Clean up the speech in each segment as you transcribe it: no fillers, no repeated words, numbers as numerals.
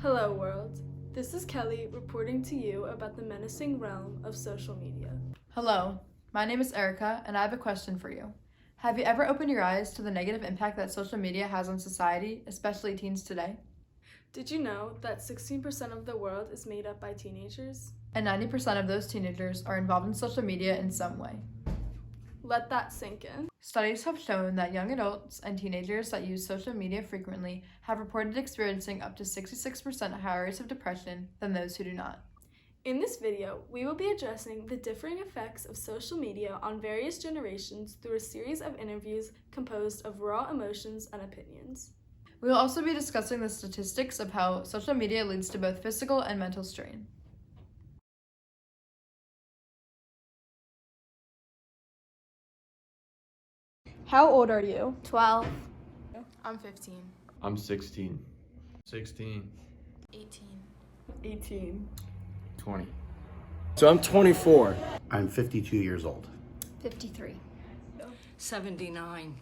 Hello world, this is Kelly reporting to you about the menacing realm of social media. Hello, my name is Erica and I have a question for you. Have you ever opened your eyes to the negative impact that social media has on society, especially teens today? Did you know that 16% of the world is made up by teenagers? And 90% of those teenagers are involved in social media in some way. Let that sink in. Studies have shown that young adults and teenagers that use social media frequently have reported experiencing up to 66% higher rates of depression than those who do not. In this video, we will be addressing the differing effects of social media on various generations through a series of interviews composed of raw emotions and opinions. We will also be discussing the statistics of how social media leads to both physical and mental strain. How old are you? 12. I'm 15. I'm 16. 16. 18. 18. 20. So I'm 24. I'm 52 years old. 53. 79.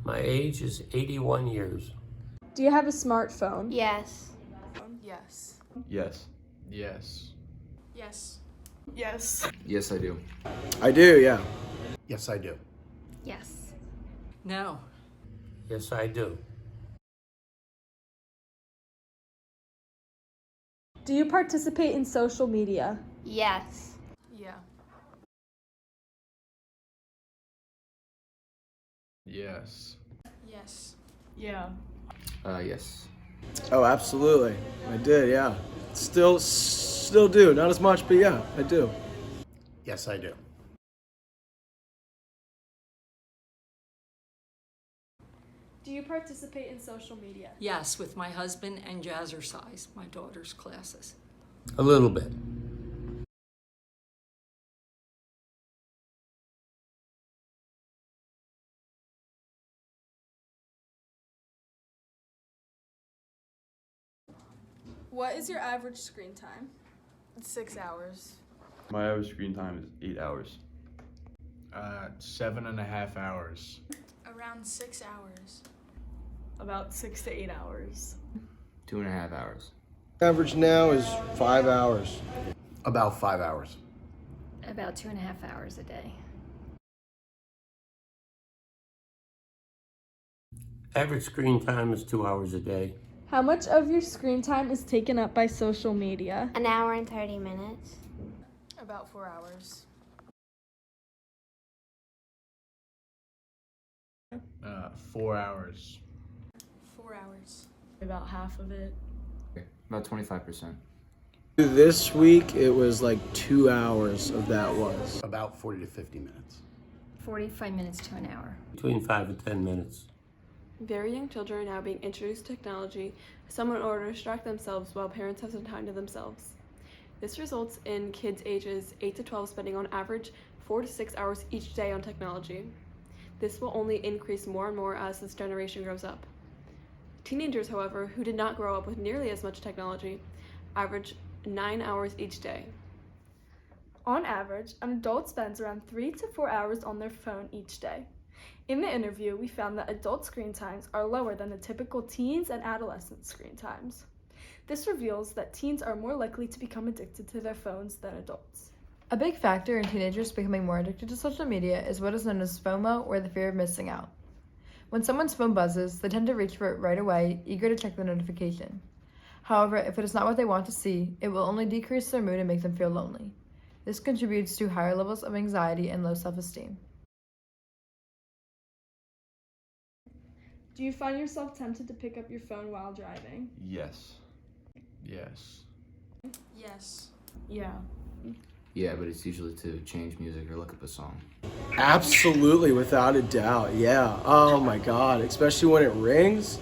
My age is 81 years. Do you have a smartphone? Yes. Yes. Yes. Yes. Yes. Yes. Yes, I do. I do, yeah. Yes, I do. Yes. No. Yes, I do. Do you participate in social media? Yes. Yeah. Yes. Yes. Yeah. Yes. Oh, absolutely. I did, yeah. Still do. Not as much, but yeah, I do. Yes, I do. Do you participate in social media? Yes, with my husband and Jazzercise, my daughter's classes. A little bit. What is your average screen time? 6 hours. My average screen time is 8 hours. 7.5 hours. Around 6 hours. About 6 to 8 hours. 2.5 hours. Average now is 5 hours. About 5 hours. About 2.5 hours a day. Average screen time is 2 hours a day. How much of your screen time is taken up by social media? An hour and 30 minutes. About 4 hours. 4 hours. 4 hours. About half of it. About 25%. This week, it was like 2 hours of that was. About 40 to 50 minutes. 45 minutes to an hour. Between 5 and 10 minutes. Very young children are now being introduced to technology, some in order to distract themselves while parents have some time to themselves. This results in kids ages 8 to 12 spending on average 4 to 6 hours each day on technology. This will only increase more and more as this generation grows up. Teenagers, however, who did not grow up with nearly as much technology, average 9 hours each day. On average, an adult spends around 3 to 4 hours on their phone each day. In the interview, we found that adult screen times are lower than the typical teens and adolescent screen times. This reveals that teens are more likely to become addicted to their phones than adults. A big factor in teenagers becoming more addicted to social media is what is known as FOMO, or the fear of missing out. When someone's phone buzzes, they tend to reach for it right away, eager to check the notification. However, if it is not what they want to see, it will only decrease their mood and make them feel lonely. This contributes to higher levels of anxiety and low self-esteem. Do you find yourself tempted to pick up your phone while driving? Yes. Yes. Yes. Yeah. Yeah, but it's usually to change music or look up a song. Absolutely, without a doubt, yeah. Oh my God, especially when it rings.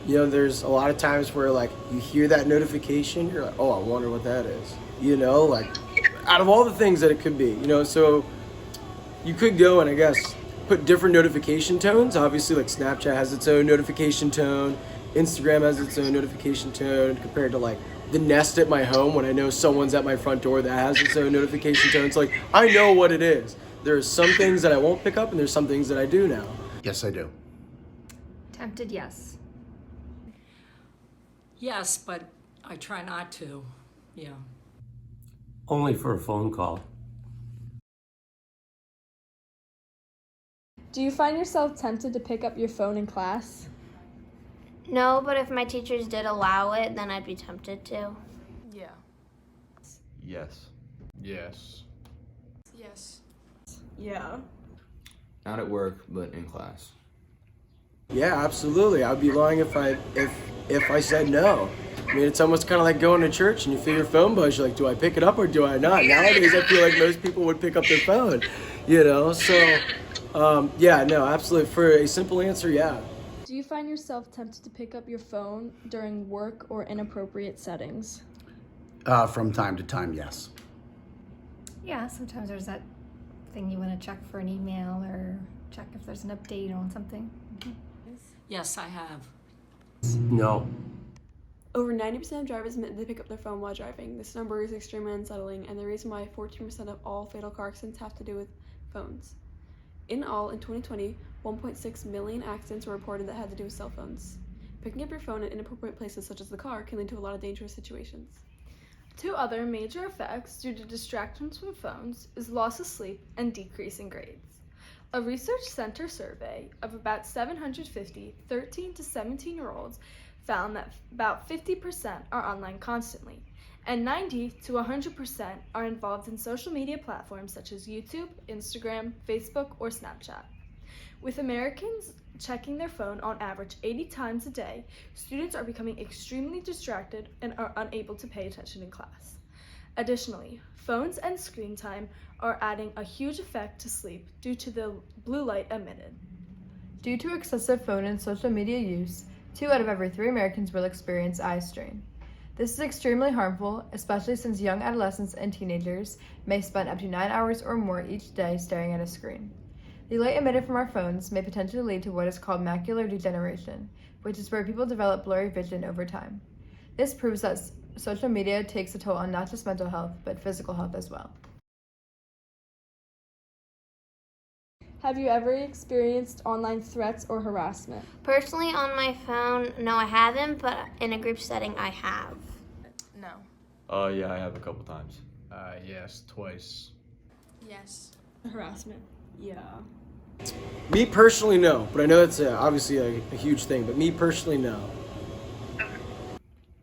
There's a lot of times where like you hear that notification, you're like, oh, I wonder what that is. Like out of all the things that it could be, so you could go and I guess put different notification tones. Obviously, like Snapchat has its own notification tone, Instagram has its own notification tone compared to like the Nest at my home when I know someone's at my front door that has its own notification tone. It's like, I know what it is. There's some things that I won't pick up and there's some things that I do now. Yes, I do. Tempted, yes. Yes, but I try not to. Yeah. Only for a phone call. Do you find yourself tempted to pick up your phone in class? No, but if my teachers did allow it, then I'd be tempted to. Yeah. Yes. Yes. Yes. Yeah. Not at work, but in class. Yeah, absolutely. I'd be lying if I said no. I mean, it's almost kind of like going to church and you feel your phone buzz. You're like, do I pick it up or do I not? Nowadays, I feel like most people would pick up their phone, you know? So, yeah, no, absolutely. For a simple answer, yeah. Do you find yourself tempted to pick up your phone during work or inappropriate settings? From time to time, yes. Yeah, sometimes there's that thing you want to check for an email or check if there's an update on something. Yes, I have. No. Over 90% of drivers admit they pick up their phone while driving. This number is extremely unsettling, and the reason why 14% of all fatal car accidents have to do with phones. In all, in 2020, 1.6 million accidents were reported that had to do with cell phones. Picking up your phone in inappropriate places such as the car can lead to a lot of dangerous situations. Two other major effects due to distractions from phones is loss of sleep and decrease in grades. A research center survey of about 750 13 to 17-year-olds found that about 50% are online constantly, and 90 to 100% are involved in social media platforms such as YouTube, Instagram, Facebook, or Snapchat. With Americans checking their phone on average 80 times a day, students are becoming extremely distracted and are unable to pay attention in class. Additionally, phones and screen time are adding a huge effect to sleep due to the blue light emitted. Due to excessive phone and social media use, 2 out of every 3 Americans will experience eye strain. This is extremely harmful, especially since young adolescents and teenagers may spend up to 9 hours or more each day staring at a screen. The light emitted from our phones may potentially lead to what is called macular degeneration, which is where people develop blurry vision over time. This proves that social media takes a toll on not just mental health, but physical health as well. Have you ever experienced online threats or harassment? Personally, on my phone, no, I haven't, but in a group setting, I have. No. Yeah, I have a couple times. Yes, twice. Yes. Harassment. Yeah. Me personally, no. But I know it's obviously a huge thing. But me personally, no.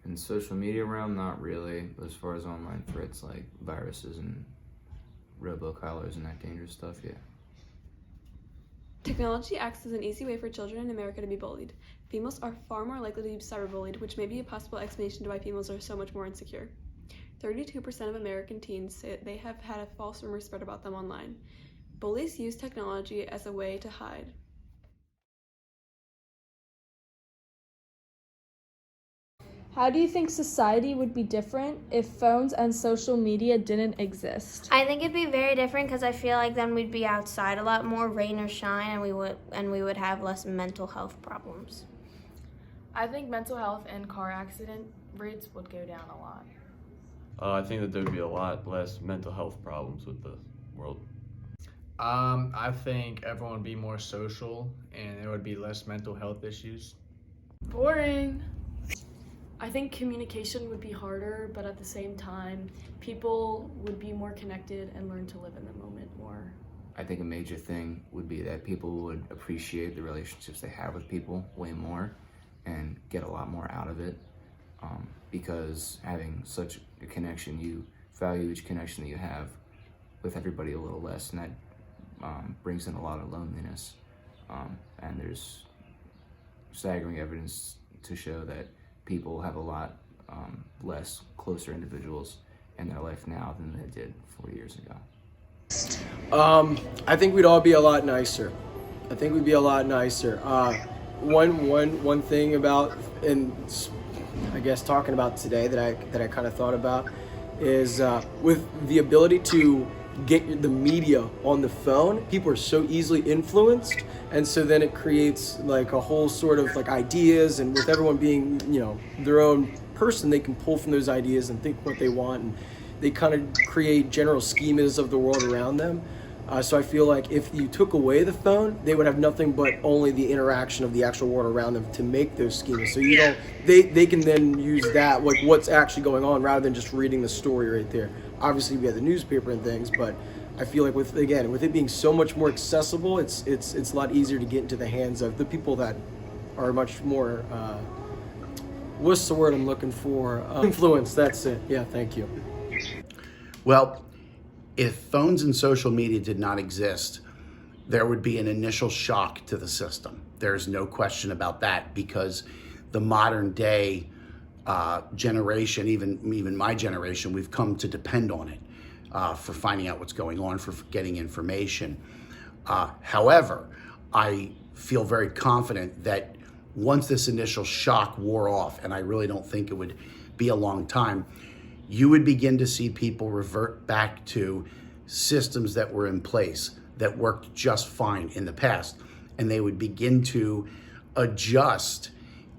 In social media realm, not really. But as far as online threats like viruses and robocallers and that dangerous stuff, yeah. Technology acts as an easy way for children in America to be bullied. Females are far more likely to be cyberbullied, which may be a possible explanation to why females are so much more insecure. 32% of American teens say they have had a false rumor spread about them online. Bullies use technology as a way to hide. How do you think society would be different if phones and social media didn't exist? I think it'd be very different because I feel like then we'd be outside a lot more, rain or shine, and we would have less mental health problems. I think mental health and car accident rates would go down a lot. I think that there would be a lot less mental health problems with the world. I think everyone would be more social and there would be less mental health issues. Boring. I think communication would be harder, but at the same time, people would be more connected and learn to live in the moment more. I think a major thing would be that people would appreciate the relationships they have with people way more and get a lot more out of it, because having such a connection, you value each connection that you have with everybody a little less, and that brings in a lot of loneliness. And there's staggering evidence to show that people have a lot less closer individuals in their life now than they did 4 years ago. I think we'd all be a lot nicer. I think we'd be a lot nicer. One thing about, and I guess talking about today that I kind of thought about is with the ability to get the media on the phone, people are so easily influenced, and so then it creates like a whole sort of like ideas, and with everyone being, you know, their own person, they can pull from those ideas and think what they want, and they kind of create general schemas of the world around them. So I feel like if you took away the phone, they would have nothing but only the interaction of the actual world around them to make those schemas. So you don't, they can then use that, like what's actually going on, rather than just reading the story right there. Obviously we have the newspaper and things, but I feel like with it being so much more accessible, it's a lot easier to get into the hands of the people that are much more, what's the word I'm looking for? Influence, that's it. Yeah, thank you. Well, if phones and social media did not exist, there would be an initial shock to the system. There's no question about that, because the modern day generation, even my generation, we've come to depend on it for finding out what's going on, for getting information. However, I feel very confident that once this initial shock wore off, and I really don't think it would be a long time, you would begin to see people revert back to systems that were in place that worked just fine in the past. And they would begin to adjust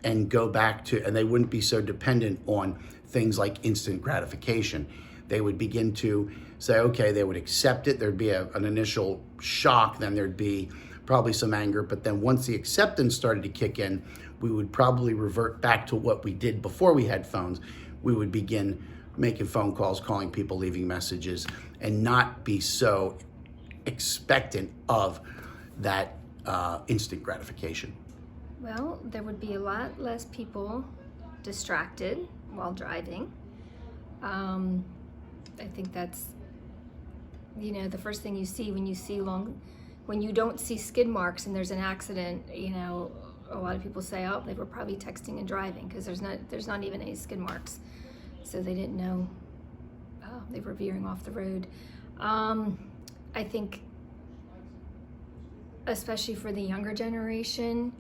and go back to, and they wouldn't be so dependent on things like instant gratification. They would begin to say, okay, they would accept it. There'd be an initial shock, then there'd be probably some anger. But then once the acceptance started to kick in, we would probably revert back to what we did before we had phones. We would begin making phone calls, calling people, leaving messages, and not be so expectant of that instant gratification. Well, there would be a lot less people distracted while driving. I think that's, the first thing you see when you don't see skid marks and there's an accident, a lot of people say, oh, they were probably texting and driving, because there's not even any skid marks. So they didn't know they were veering off the road. I think, especially for the younger generation,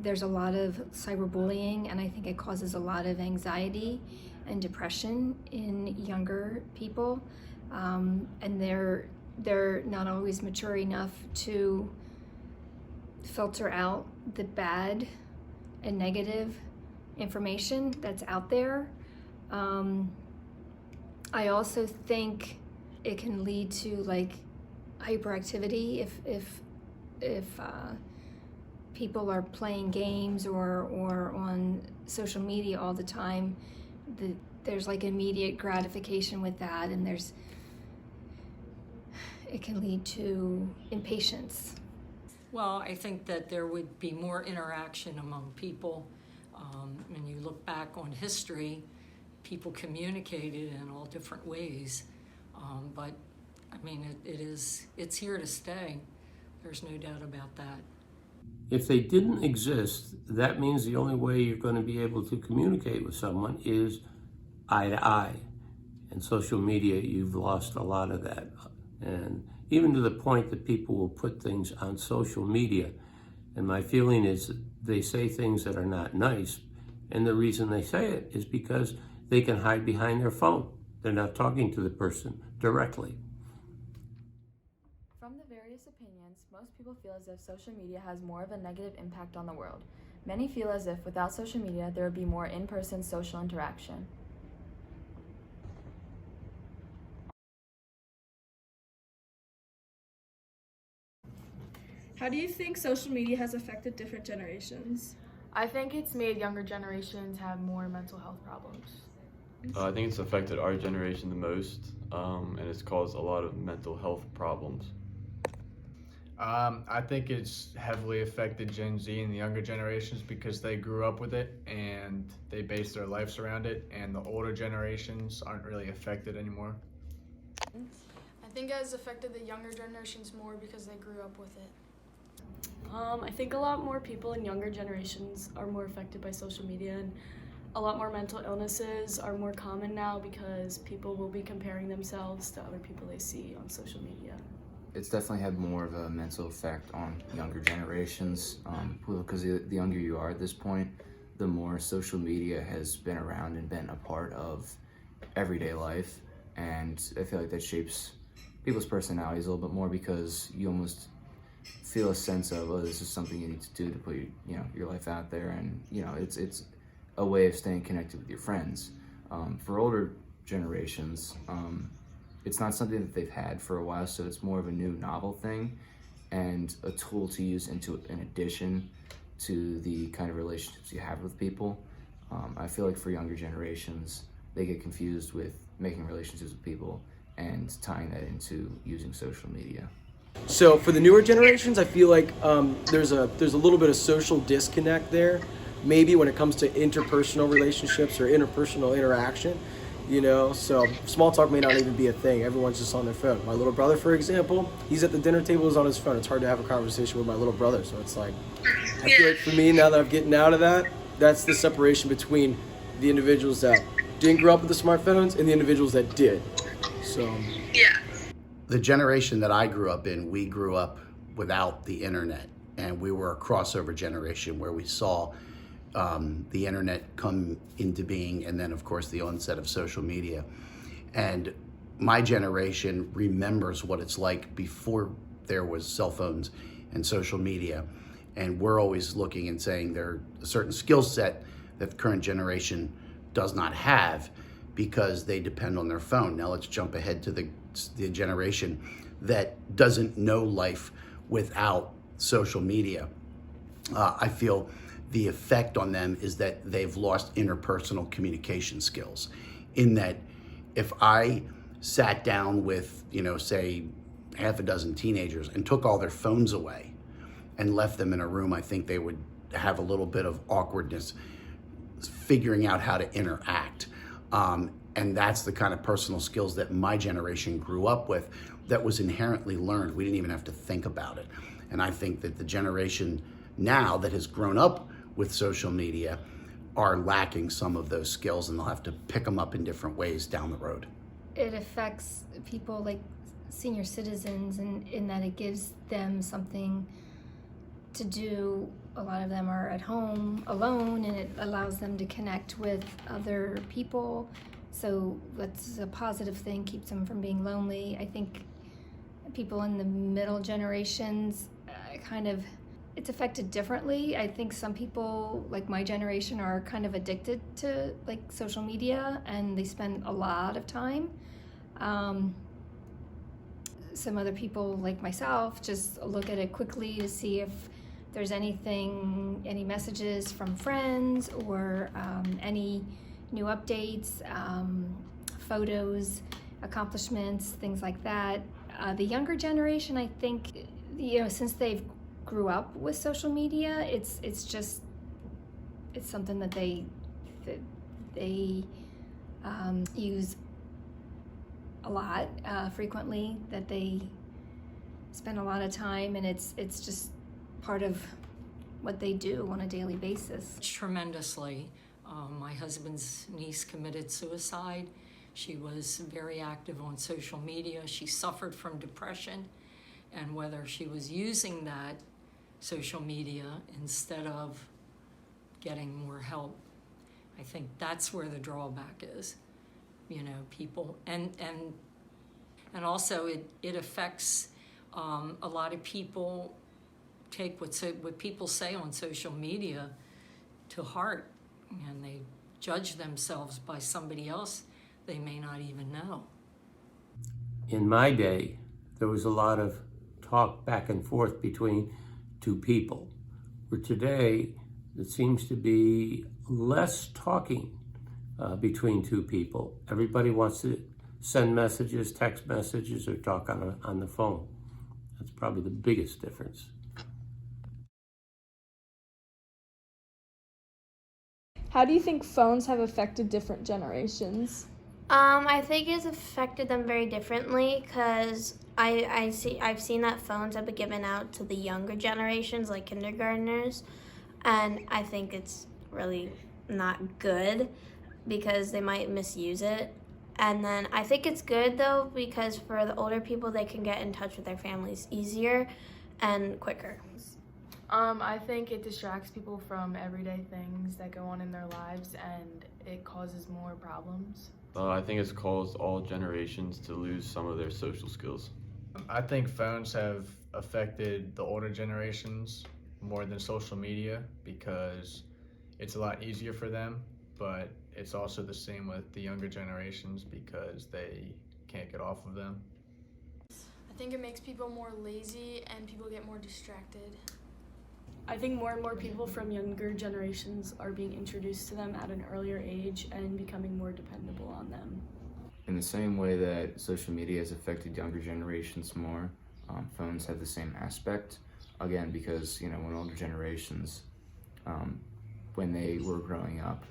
there's a lot of cyberbullying, and I think it causes a lot of anxiety and depression in younger people. And they're not always mature enough to filter out the bad and negative information that's out there. I also think it can lead to hyperactivity if people are playing games or on social media all the time. There's immediate gratification with that, and it can lead to impatience. Well, I think that there would be more interaction among people. When you look back on history, people communicated in all different ways. But I mean, it's here to stay. There's no doubt about that. If they didn't exist, that means the only way you're going to be able to communicate with someone is eye to eye. And social media, you've lost a lot of that. And even to the point that people will put things on social media. And my feeling is that they say things that are not nice. And the reason they say it is because they can hide behind their phone. They're not talking to the person directly. From the various opinions, most people feel as if social media has more of a negative impact on the world. Many feel as if without social media, there would be more in-person social interaction. How do you think social media has affected different generations? I think it's made younger generations have more mental health problems. I think it's affected our generation the most, and it's caused a lot of mental health problems. I think it's heavily affected Gen Z and the younger generations because they grew up with it and they base their lives around it, and the older generations aren't really affected anymore. I think it has affected the younger generations more because they grew up with it. I think a lot more people in younger generations are more affected by social media, and a lot more mental illnesses are more common now because people will be comparing themselves to other people they see on social media. It's definitely had more of a mental effect on younger generations, because the younger you are at this point, the more social media has been around and been a part of everyday life, and I feel like that shapes people's personalities a little bit more because you almost feel a sense of, oh, this is something you need to do to put your life out there, and it's a way of staying connected with your friends. For older generations, it's not something that they've had for a while, so it's more of a new novel thing and a tool to use in addition to the kind of relationships you have with people. I feel like for younger generations, they get confused with making relationships with people and tying that into using social media. So for the newer generations, I feel like there's a little bit of social disconnect there, maybe when it comes to interpersonal relationships or interpersonal interaction. So small talk may not even be a thing. Everyone's just on their phone. My little brother, for example, he's at the dinner table, he's on his phone. It's hard to have a conversation with my little brother. So it's like, I feel like for me, now that I'm getting out of that, that's the separation between the individuals that didn't grow up with the smartphones and the individuals that did. So the generation that I grew up in, we grew up without the internet, and we were a crossover generation where we saw the internet come into being, and then of course the onset of social media. And my generation remembers what it's like before there was cell phones and social media, and we're always looking and saying there's a certain skill set that the current generation does not have because they depend on their phone. Now let's jump ahead to the generation that doesn't know life without social media. I feel the effect on them is that they've lost interpersonal communication skills, in that if I sat down with, say half a dozen teenagers and took all their phones away and left them in a room, I think they would have a little bit of awkwardness figuring out how to interact. And that's the kind of personal skills that my generation grew up with that was inherently learned. We didn't even have to think about it. And I think that the generation now that has grown up with social media are lacking some of those skills, and they'll have to pick them up in different ways down the road. It affects people like senior citizens in that it gives them something to do. A lot of them are at home alone, and it allows them to connect with other people. So that's a positive thing, keeps them from being lonely. I think people in the middle generations it's affected differently. I think some people, like my generation, are kind of addicted to like social media, and they spend a lot of time. Some other people, like myself, just look at it quickly to see if there's any messages from friends or any new updates, photos, accomplishments, things like that. The younger generation, I think, since they've grew up with social media, it's something that they use a lot, frequently, that they spend a lot of time, and it's just part of what they do on a daily basis. Tremendously. My husband's niece committed suicide. She was very active on social media. She suffered from depression, and whether she was using that social media instead of getting more help, I think that's where the drawback is. People, and also it affects a lot of people. Take what people say on social media to heart, and they judge themselves by somebody else they may not even know. In my day, there was a lot of talk back and forth between two people, where today there seems to be less talking between two people. Everybody wants to send messages, text messages, or talk on the phone. That's probably the biggest difference. How do you think phones have affected different generations? I think it's affected them very differently, because I've seen that phones have been given out to the younger generations, like kindergartners, and I think it's really not good because they might misuse it. And then I think it's good though, because for the older people, they can get in touch with their families easier and quicker. I think it distracts people from everyday things that go on in their lives, and it causes more problems. I think it's caused all generations to lose some of their social skills. I think phones have affected the older generations more than social media because it's a lot easier for them, but it's also the same with the younger generations because they can't get off of them. I think it makes people more lazy and people get more distracted. I think more and more people from younger generations are being introduced to them at an earlier age and becoming more dependable on them. In the same way that social media has affected younger generations more, phones have the same aspect. Again, because when older generations, when they were growing up,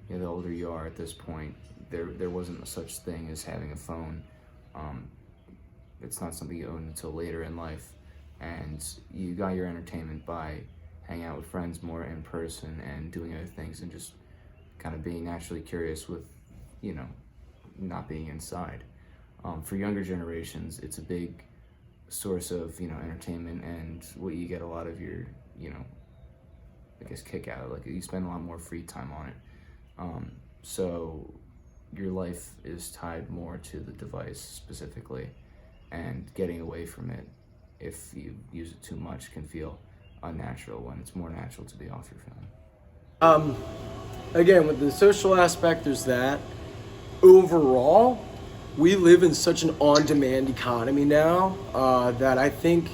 the older you are at this point, there wasn't such thing as having a phone. It's not something you own until later in life, and you got your entertainment by hanging out with friends more in person and doing other things and just kind of being naturally curious with, not being inside. For younger generations, it's a big source of, entertainment and what you get a lot of your, kick out of. Like, you spend a lot more free time on it. So your life is tied more to the device specifically, and getting away from it, if you use it too much, can feel unnatural when it's more natural to be off your phone. Again, with the social aspect, there's that. Overall, we live in such an on-demand economy now that I think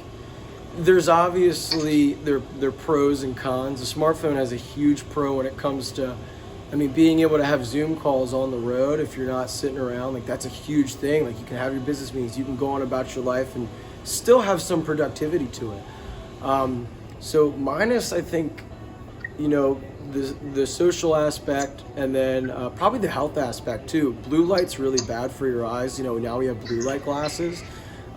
there's obviously there are pros and cons. The smartphone has a huge pro when it comes to, being able to have Zoom calls on the road if you're not sitting around. Like, that's a huge thing. Like, you can have your business meetings, you can go on about your life and still have some productivity to it. So minus, I think, the social aspect, and then probably the health aspect too. Blue light's really bad for your eyes. Now we have blue light glasses.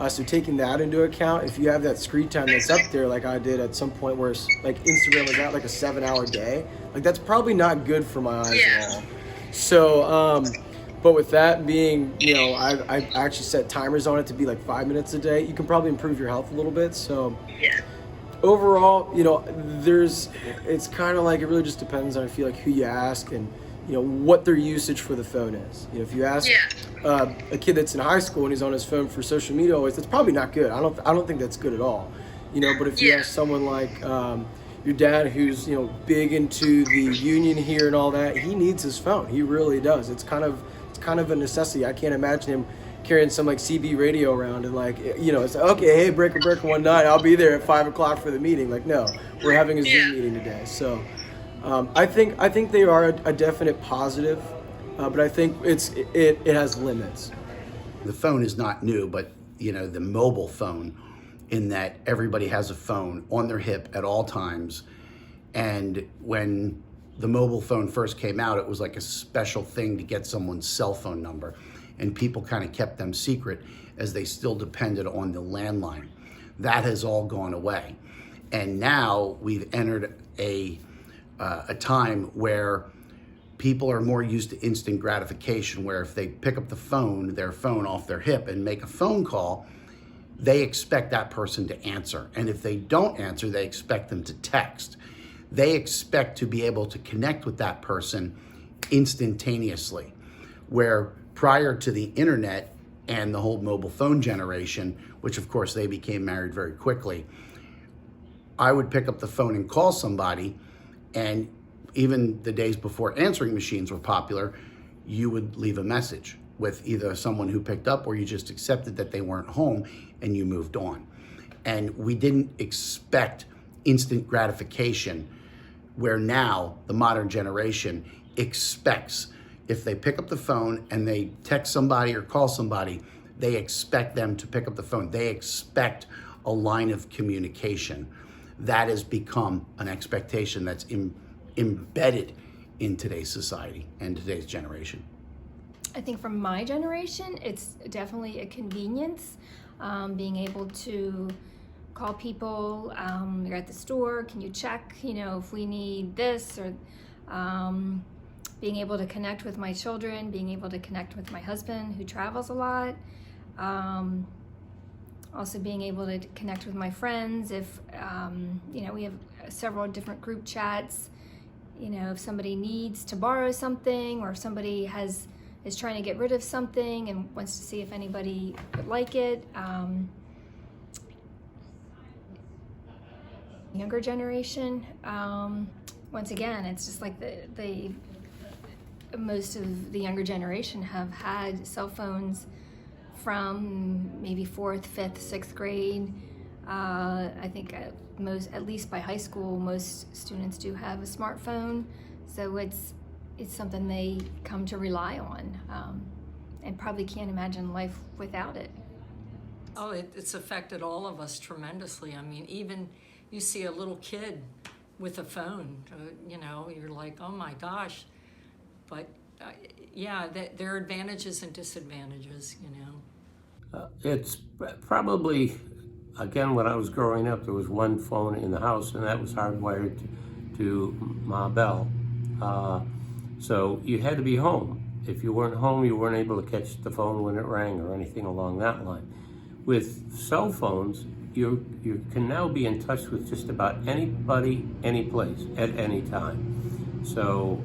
So taking that into account, if you have that screen time that's up there, like I did at some point where like Instagram was at like a 7-hour day, like that's probably not good for my eyes at all. So, but with that being, I actually set timers on it to be like 5 minutes a day. You can probably improve your health a little bit. So overall, it's kind of like, it really just depends on, I feel like, who you ask and, what their usage for the phone is. If you ask a kid that's in high school and he's on his phone for social media always, that's probably not good. I don't think that's good at all. But if you ask someone like your dad, who's big into the union here and all that, he needs his phone. He really does. It's kind of a necessity. I can't imagine him carrying some like CB radio around and it's okay, hey, breaker 19, I'll be there at 5 o'clock for the meeting. Like, no, we're having a Zoom meeting today. So I think they are a definite positive, but I think it has limits. The phone is not new, but the mobile phone, in that everybody has a phone on their hip at all times. And when the mobile phone first came out, it was like a special thing to get someone's cell phone number, and people kind of kept them secret as they still depended on the landline. That has all gone away. And now we've entered a time where people are more used to instant gratification, where if they pick up their phone off their hip and make a phone call, they expect that person to answer. And if they don't answer, they expect them to text. They expect to be able to connect with that person instantaneously, where prior to the internet and the whole mobile phone generation, which of course they became married very quickly, I would pick up the phone and call somebody, and even the days before answering machines were popular, you would leave a message with either someone who picked up, or you just accepted that they weren't home and you moved on. And we didn't expect instant gratification, where now the modern generation expects, if they pick up the phone and they text somebody or call somebody, they expect them to pick up the phone. They expect a line of communication. That has become an expectation that's embedded in today's society and today's generation. I think for my generation, it's definitely a convenience. Being able to call people, you're at the store, can you check, if we need this, or being able to connect with my children, being able to connect with my husband who travels a lot. Also being able to connect with my friends if, we have several different group chats. If somebody needs to borrow something, or if somebody is trying to get rid of something and wants to see if anybody would like it. Younger generation, once again, it's just like most of the younger generation have had cell phones from maybe 4th, 5th, 6th grade. I think at least by high school, most students do have a smartphone, so it's something they come to rely on, and probably can't imagine life without it. Oh, it's affected all of us tremendously. I mean, even you see a little kid with a phone, you're like, oh my gosh. But yeah, there are advantages and disadvantages, It's probably, again, when I was growing up, there was one phone in the house, and that was hardwired to Ma Bell. So you had to be home. If you weren't home, you weren't able to catch the phone when it rang or anything along that line. With cell phones, you can now be in touch with just about anybody, any place, at any time. So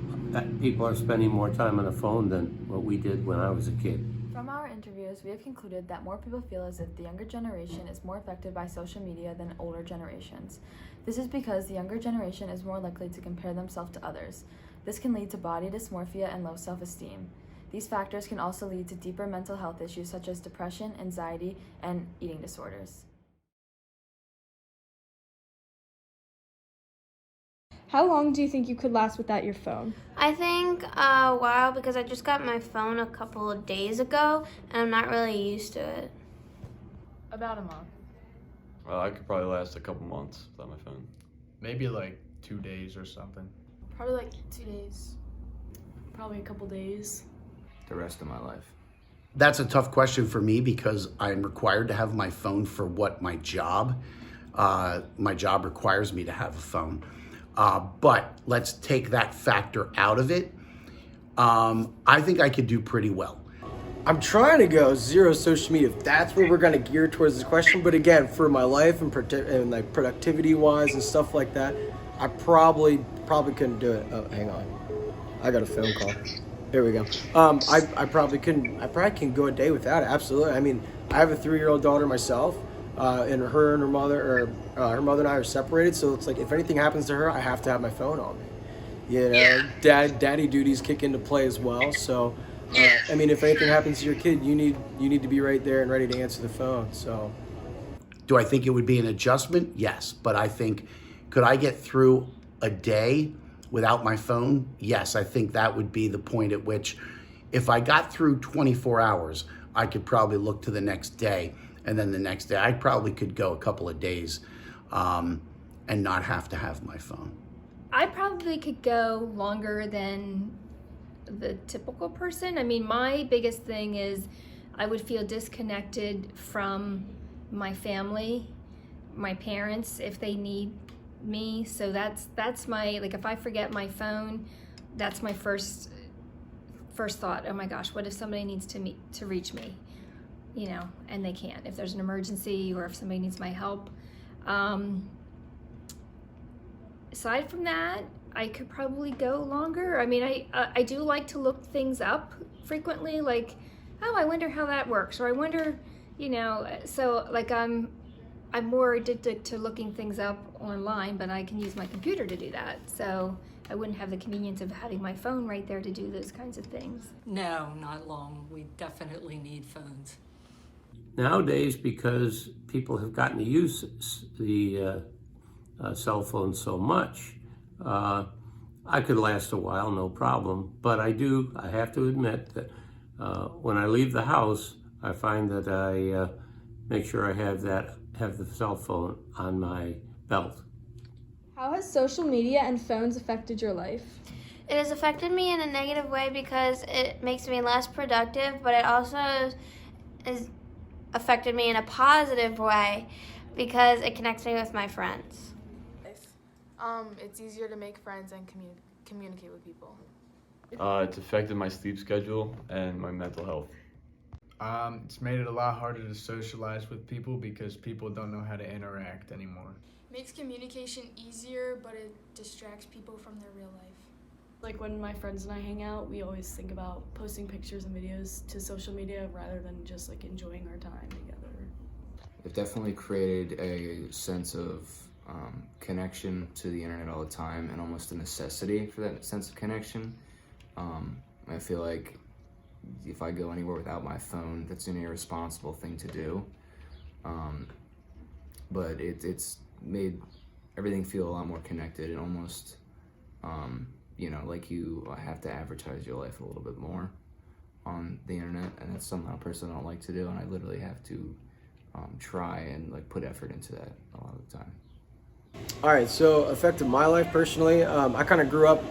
people are spending more time on the phone than what we did when I was a kid. From our interviews, we have concluded that more people feel as if the younger generation is more affected by social media than older generations. This is because the younger generation is more likely to compare themselves to others. This can lead to body dysmorphia and low self-esteem. These factors can also lead to deeper mental health issues such as depression, anxiety, and eating disorders. How long do you think you could last without your phone? I think a while, because I just got my phone a couple of days ago and I'm not really used to it. About a month. I could probably last a couple months without my phone. Maybe like 2 days or something. Probably like 2 days. Probably a couple days. The rest of my life. That's a tough question for me because I'm required to have my phone for what my job requires me to have a phone. But let's take that factor out of it. I think I could do pretty well. I'm trying to go zero social media. If that's where we're going to gear towards this question. But again, for my life and like productivity wise and stuff like that, I probably couldn't do it. Oh, hang on. I got a phone call. There we go. I probably couldn't. I probably can go a day without it. Absolutely. I mean, I have a 3-year-old daughter myself, and her mother and I are separated. So it's like if anything happens to her, I have to have my phone on me. Yeah. Daddy duties kick into play as well. So, I mean, if anything happens to your kid, you need to be right there and ready to answer the phone. So, do I think it would be an adjustment? Yes, but I think could I get through a day without my phone? Yes, I think that would be the point at which if I got through 24 hours, I could probably look to the next day. And then the next day, I probably could go a couple of days and not have to have my phone. I probably could go longer than the typical person. I mean, my biggest thing is I would feel disconnected from my family, my parents, if they need me. So that's my, like, if I forget my phone, that's my first thought. Oh my gosh, what if somebody needs to reach me, and they can't, if there's an emergency or if somebody needs my help. Aside from that, I could probably go longer. I mean, I do like to look things up frequently, like, oh, I wonder how that works, or I wonder, so like I'm more addicted to looking things up online, but I can use my computer to do that. So I wouldn't have the convenience of having my phone right there to do those kinds of things. No, not long. We definitely need phones. Nowadays, because people have gotten to use the cell phone so much, I could last a while, no problem. But I have to admit that when I leave the house, I find that I make sure I have the cell phone on my belt. How has social media and phones affected your life? It has affected me in a negative way because it makes me less productive, but it also has affected me in a positive way because it connects me with my friends. It's easier to make friends and communicate with people. It's affected my sleep schedule and my mental health. It's made it a lot harder to socialize with people because people don't know how to interact anymore. Makes communication easier, but it distracts people from their real life. Like when my friends and I hang out, we always think about posting pictures and videos to social media rather than just like enjoying our time together. It definitely created a sense of connection to the internet all the time and almost a necessity for that sense of connection. I feel like if I go anywhere without my phone, that's an irresponsible thing to do. But it's made everything feel a lot more connected and almost, like you have to advertise your life a little bit more on the internet, and it's something I personally don't like to do, and I literally have to try and like put effort into that a lot of the time. All right, so affected my life personally. I kind of grew up.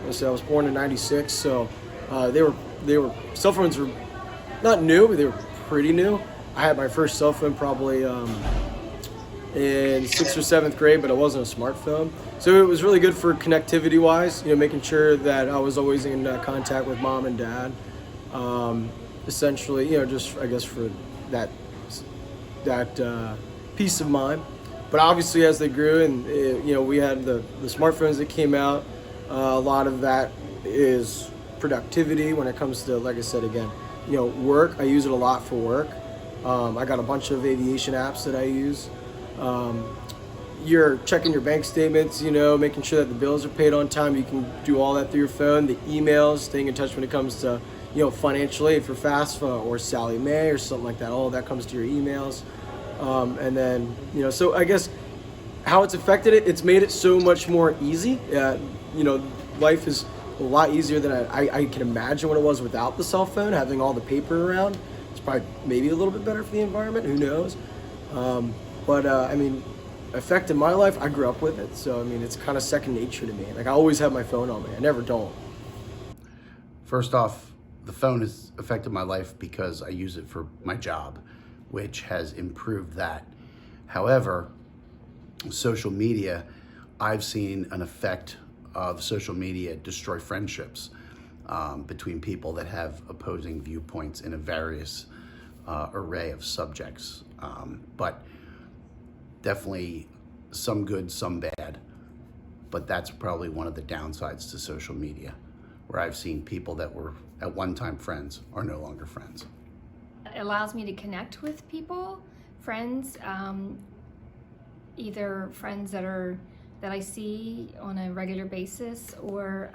I was born in '96, so they were cell phones were not new, but they were pretty new. I had my first cell phone probably in 6th or 7th grade, but it wasn't a smartphone. So it was really good for connectivity wise, making sure that I was always in contact with mom and dad. Essentially, just I guess for that peace of mind. But obviously as they grew and, we had the smartphones that came out, a lot of that is productivity when it comes to, like I said again, work. I use it a lot for work. I got a bunch of aviation apps that I use. You're checking your bank statements, making sure that the bills are paid on time. You can do all that through your phone. The emails, staying in touch when it comes to, financial aid for FAFSA or Sally Mae or something like that. All of that comes to your emails. And then, so I guess how it's affected it, it's made it so much more easy. Life is a lot easier than I can imagine what it was without the cell phone, having all the paper around. It's probably maybe a little bit better for the environment, who knows? But affected my life, I grew up with it. So, it's kind of second nature to me. Like, I always have my phone on me. I never don't. First off, the phone has affected my life because I use it for my job, which has improved that. However, social media, I've seen an effect of social media destroy friendships between people that have opposing viewpoints in a various array of subjects. But definitely some good, some bad. But that's probably one of the downsides to social media, where I've seen people that were at one time friends are no longer friends. It allows me to connect with people, friends, either friends that I see on a regular basis, or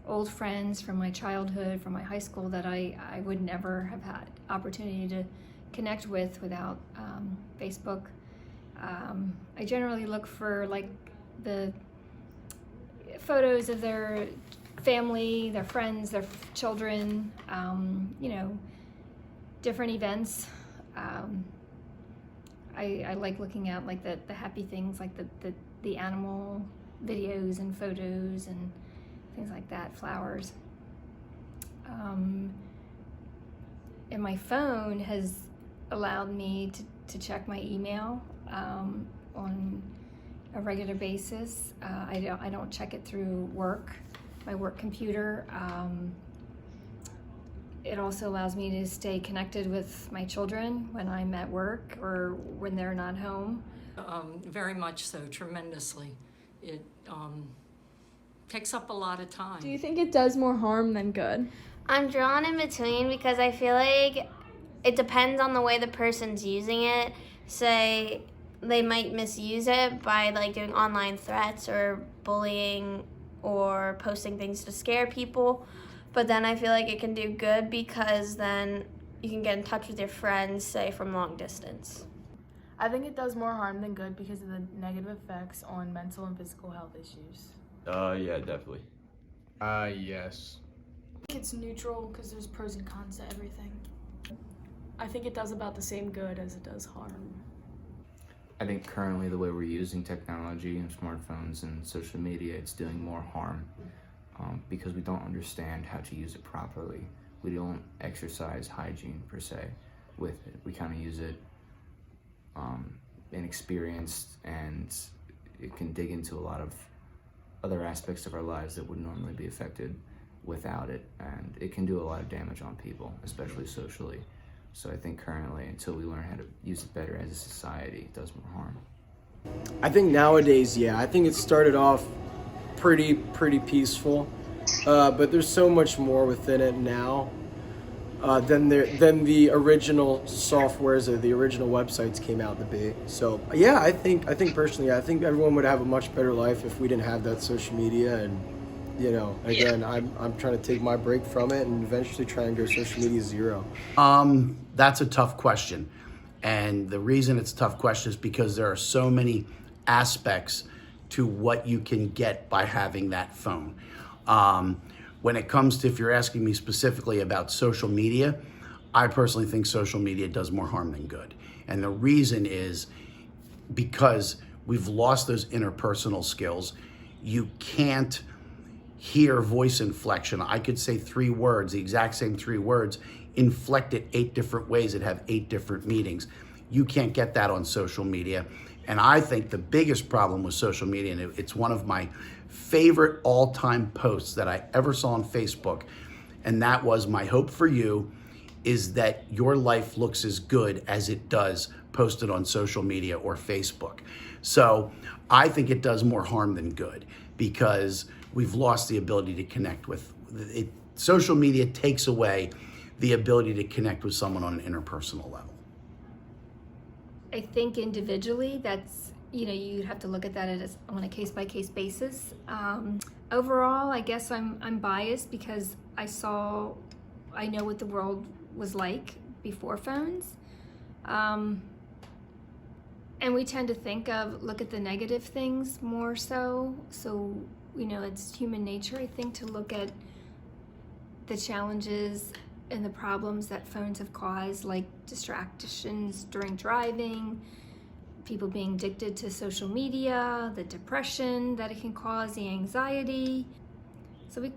old friends from my childhood, from my high school that I would never have had opportunity to connect with without Facebook. I generally look for like the photos of their family, their friends, their children, different events. I like looking at like the happy things, like the animal videos and photos and things like that, flowers. And my phone has allowed me to check my email on a regular basis. I don't check it through my work computer. It also allows me to stay connected with my children when I'm at work or when they're not home. Very much so, tremendously. It takes up a lot of time. Do you think it does more harm than good? I'm drawn in between because I feel like it depends on the way the person's using it. Say they might misuse it by like doing online threats or bullying or posting things to scare people. But then I feel like it can do good because then you can get in touch with your friends, say, from long distance. I think it does more harm than good because of the negative effects on mental and physical health issues. Yeah, definitely. Yes. I think it's neutral because there's pros and cons to everything. I think it does about the same good as it does harm. I think currently the way we're using technology and smartphones and social media, it's doing more harm because we don't understand how to use it properly. We don't exercise hygiene per se with it. We kind of use it inexperienced, and it can dig into a lot of other aspects of our lives that would normally be affected without it, and it can do a lot of damage on people, especially socially. So I think currently, until we learn how to use it better as a society, it does more harm. I think nowadays, yeah, I think it started off pretty peaceful, but there's so much more within it now than the original softwares or the original websites came out to be. So yeah, I think personally, I think everyone would have a much better life if we didn't have that social media, and Again, I'm trying to take my break from it and eventually try and go social media zero. That's a tough question. And the reason it's a tough question is because there are so many aspects to what you can get by having that phone. When it comes to, if you're asking me specifically about social media, I personally think social media does more harm than good. And the reason is because we've lost those interpersonal skills. You can't hear voice inflection. I could say 3 words, the exact same 3 words, inflected 8 different ways that have 8 different meanings. You can't get that on social media. And I think the biggest problem with social media, and it's one of my favorite all-time posts that I ever saw on Facebook, and that was, my hope for you is that your life looks as good as it does posted on social media or Facebook. So I think it does more harm than good because we've lost the ability to connect with it. Social media takes away the ability to connect with someone on an interpersonal level. I think individually that's, you'd have to look at that on a case-by-case basis. Overall, I guess I'm biased because I know what the world was like before phones. And we tend to look at the negative things more so. So, it's human nature, I think, to look at the challenges and the problems that phones have caused, like distractions during driving, people being addicted to social media, the depression that it can cause, the anxiety. So we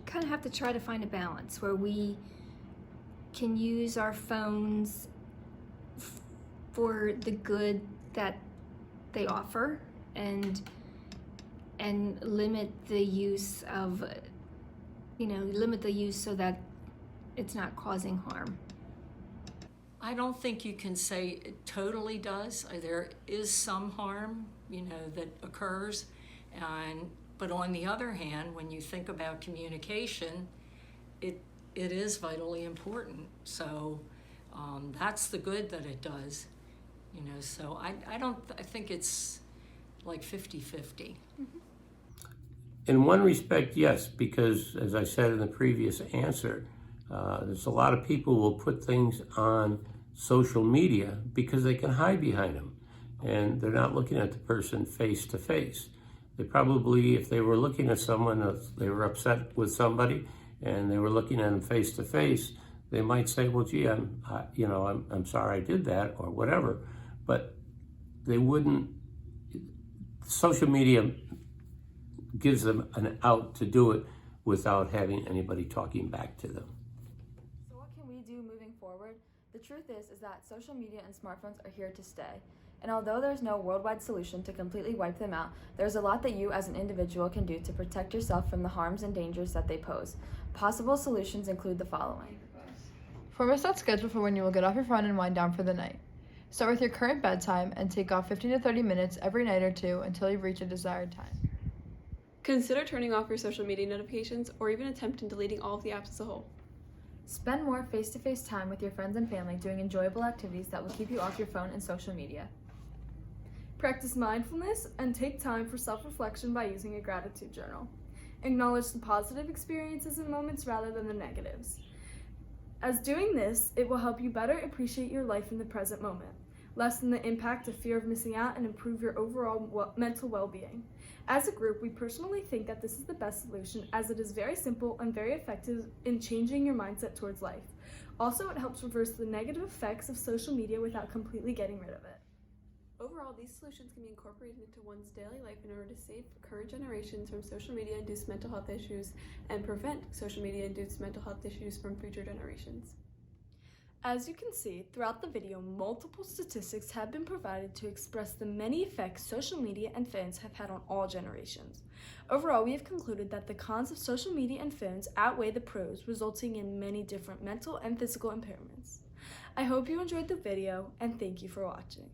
kind of have to try to find a balance where we can use our phones for the good that they offer and limit the use of, so that it's not causing harm. I don't think you can say it totally does. There is some harm, that occurs. But on the other hand, when you think about communication, it is vitally important. So that's the good that it does. So I think it's like 50-50. In one respect, yes, because as I said in the previous answer, there's a lot of people who will put things on social media because they can hide behind them and they're not looking at the person face to face. They probably, if they were looking at someone, if they were upset with somebody and they were looking at them face to face, they might say, well, gee, I'm sorry I did that or whatever, but they wouldn't. Social media gives them an out to do it without having anybody talking back to them. So what can we do moving forward? The truth is that social media and smartphones are here to stay. And although there's no worldwide solution to completely wipe them out, there's a lot that you as an individual can do to protect yourself from the harms and dangers that they pose. Possible solutions include the following. Form a set schedule for when you will get off your phone and wind down for the night. Start with your current bedtime and take off 15 to 30 minutes every night or two until you reach a desired time. Consider turning off your social media notifications or even attempting deleting all of the apps as a whole. Spend more face-to-face time with your friends and family doing enjoyable activities that will keep you off your phone and social media. Practice mindfulness and take time for self-reflection by using a gratitude journal. Acknowledge the positive experiences and moments rather than the negatives. As doing this, it will help you better appreciate your life in the present moment, lessen the impact of fear of missing out, and improve your overall mental well-being. As a group, we personally think that this is the best solution as it is very simple and very effective in changing your mindset towards life. Also, it helps reverse the negative effects of social media without completely getting rid of it. Overall, these solutions can be incorporated into one's daily life in order to save current generations from social media-induced mental health issues and prevent social media-induced mental health issues from future generations. As you can see, throughout the video, multiple statistics have been provided to express the many effects social media and phones have had on all generations. Overall, we have concluded that the cons of social media and phones outweigh the pros, resulting in many different mental and physical impairments. I hope you enjoyed the video, and thank you for watching.